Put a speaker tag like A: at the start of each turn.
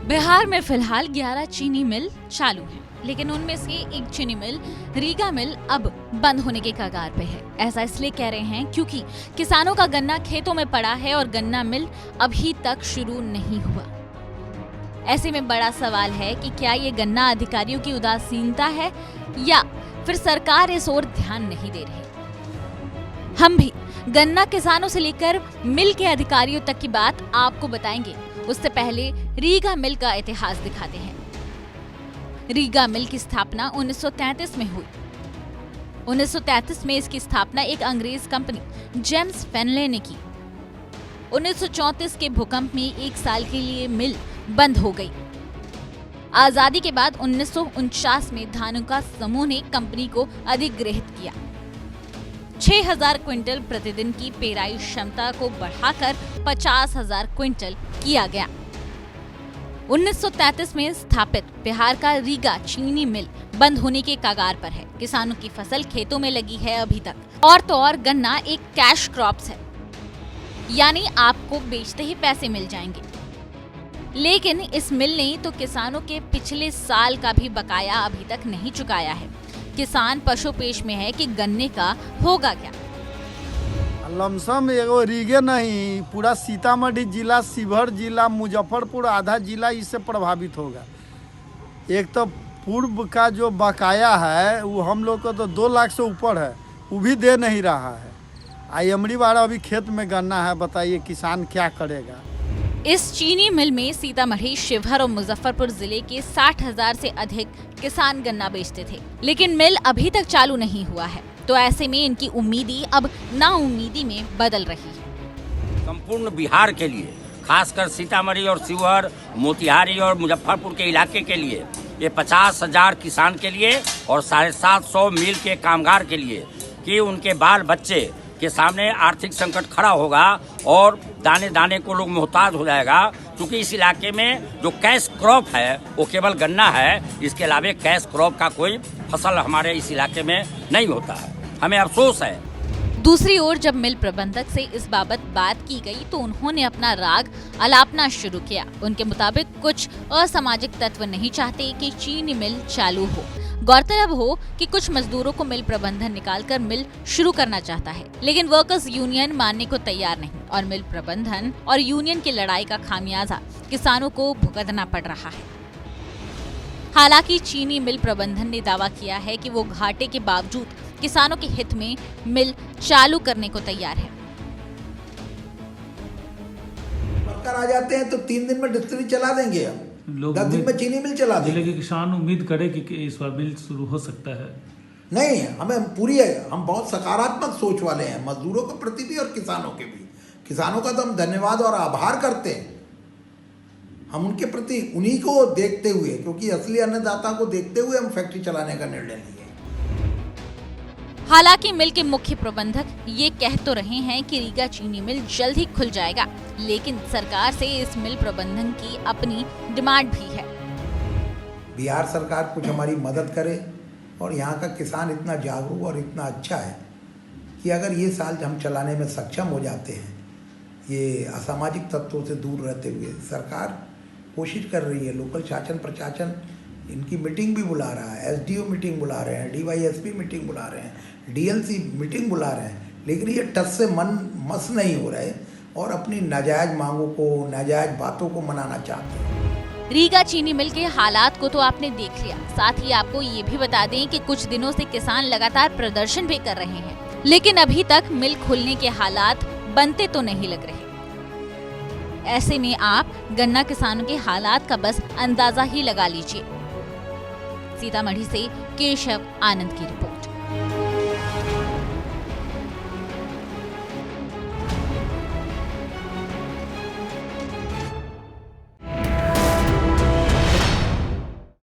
A: बिहार में फिलहाल 11 चीनी मिल चालू हैं, लेकिन उनमें से एक चीनी मिल रीगा मिल अब बंद होने के कगार पे है। ऐसा इसलिए कह रहे हैं क्योंकि किसानों का गन्ना खेतों में पड़ा है और गन्ना मिल अभी तक शुरू नहीं हुआ। ऐसे में बड़ा सवाल है कि क्या ये गन्ना अधिकारियों की उदासीनता है या फिर सरकार इस ओर ध्यान नहीं दे रही। हम भी गन्ना किसानों से लेकर मिल के अधिकारियों तक की बात आपको बताएंगे। उससे पहले रीगा मिल का इतिहास दिखाते हैं। रीगा मिल की स्थापना 1933 में हुई। 1933 में इसकी स्थापना एक अंग्रेज कंपनी जेम्स फेनले ने की। 1934 के भूकंप में एक साल के लिए मिल बंद हो गई। आजादी के बाद 1949 में धानुका समूह ने कंपनी को अधिग्रहित किया। 6000 क्विंटल प्रतिदिन की पेराई क्षमता को बढ़ाकर 50,000 क्विंटल किया गया। 1933 में स्थापित बिहार का रीगा चीनी मिल बंद होने के कगार पर है। किसानों की फसल खेतों में लगी है अभी तक। और तो और गन्ना एक कैश क्रॉप्स है, यानी आपको बेचते ही पैसे मिल जाएंगे। लेकिन इस मिल ने तो किसानों के पिछले साल का भी बकाया अभी तक नहीं चुकाया है। किसान पशुपेश में है कि गन्ने का होगा क्या।
B: लमसम एगो रीगे नहीं, पूरा सीतामढ़ी जिला, शिवहर जिला, मुजफ्फरपुर आधा जिला इससे प्रभावित होगा। एक तो पूर्व का जो बकाया है वो हम लोग को तो 2 लाख से ऊपर है, वो भी दे नहीं रहा है। आयमरी वाला अभी खेत में गन्ना है, बताइए किसान क्या करेगा।
A: इस चीनी मिल में सीतामढ़ी, शिवहर और मुजफ्फरपुर जिले के 60,000 से अधिक किसान गन्ना बेचते थे, लेकिन मिल अभी तक चालू नहीं हुआ है। तो ऐसे में इनकी उम्मीदी अब नाउम्मीदी में बदल रही है।
C: संपूर्ण बिहार के लिए, खासकर सीतामढ़ी और शिवहर, मोतिहारी और मुजफ्फरपुर के इलाके के लिए, ये 50,000 किसान के लिए और 750 मिल के कामगार के लिए कि उनके बाल बच्चे के सामने आर्थिक संकट खड़ा होगा और दाने दाने को लोग मोहताज हो जाएगा। क्योंकि इस इलाके में जो कैश क्रॉप है वो केवल गन्ना है, इसके अलावा कैश क्रॉप का कोई फसल हमारे इस इलाके में नहीं होता है। हमें अफसोस है।
A: दूसरी ओर जब मिल प्रबंधक से इस बाबत बात की गई तो उन्होंने अपना राग अलापना शुरू किया। उनके मुताबिक कुछ असामाजिक तत्व नहीं चाहते कि चीनी मिल चालू हो। गौरतलब हो कि कुछ मजदूरों को मिल प्रबंधन निकालकर मिल शुरू करना चाहता है, लेकिन वर्कर्स यूनियन मानने को तैयार नहीं और मिल प्रबंधन और यूनियन की लड़ाई का खामियाजा किसानों को भुगतना पड़ रहा है। हालांकि चीनी मिल प्रबंधन ने दावा किया है कि वो घाटे के बावजूद किसानों के हित में मिल चालू करने को तैयार है।
D: सरकार आ जाते हैं तो 3 दिन में डिस्ट्री चला देंगे, हम 10 दिन में चीनी मिल चला देंगे।
E: जिले के किसान उम्मीद करे कि इस बार मिल शुरू हो सकता है।
D: नहीं, हम बहुत सकारात्मक सोच वाले हैं, मजदूरों के प्रति भी और किसानों के भी। किसानों का तो हम धन्यवाद और आभार करते हैं। हम उनके प्रति उन्हीं को देखते हुए, क्योंकि असली अन्नदाता को देखते हुए हम फैक्ट्री चलाने का निर्णय लिए।
A: हालांकि मिल के मुख्य प्रबंधक ये कह तो रहे हैं कि रीगा चीनी मिल जल्द ही खुल जाएगा, लेकिन सरकार से इस मिल प्रबंधन की अपनी डिमांड भी है।
D: बिहार सरकार कुछ हमारी मदद करे और यहाँ का किसान इतना जागरूक और इतना अच्छा है कि अगर ये साल हम चलाने में सक्षम हो जाते हैं, ये असामाजिक तत्वों से दूर रहते हुए, सरकार कोशिश कर रही है। लोकल शासन प्रशासन इनकी मीटिंग भी बुला रहा है, एसडीओ मीटिंग बुला रहे हैं, डीवाईएसपी मीटिंग बुला रहे हैं, डीएलसी मीटिंग बुला रहे हैं, लेकिन ये टस से मन मस नहीं हो रहे और अपनी नाजायज मांगों को, नाजायज बातों को मनाना चाहते हैं।
A: रीगा चीनी मिल के हालात को तो आपने देख लिया। साथ ही आपको ये भी बता दें कि कुछ दिनों से किसान लगातार प्रदर्शन भी कर रहे हैं, लेकिन अभी तक मिल खुलने के हालात बनते तो नहीं लग रहे। ऐसे में आप गन्ना किसानों के हालात का बस अंदाजा ही लगा लीजिए। सीतामढ़ी से केशव आनंद की रिपोर्ट।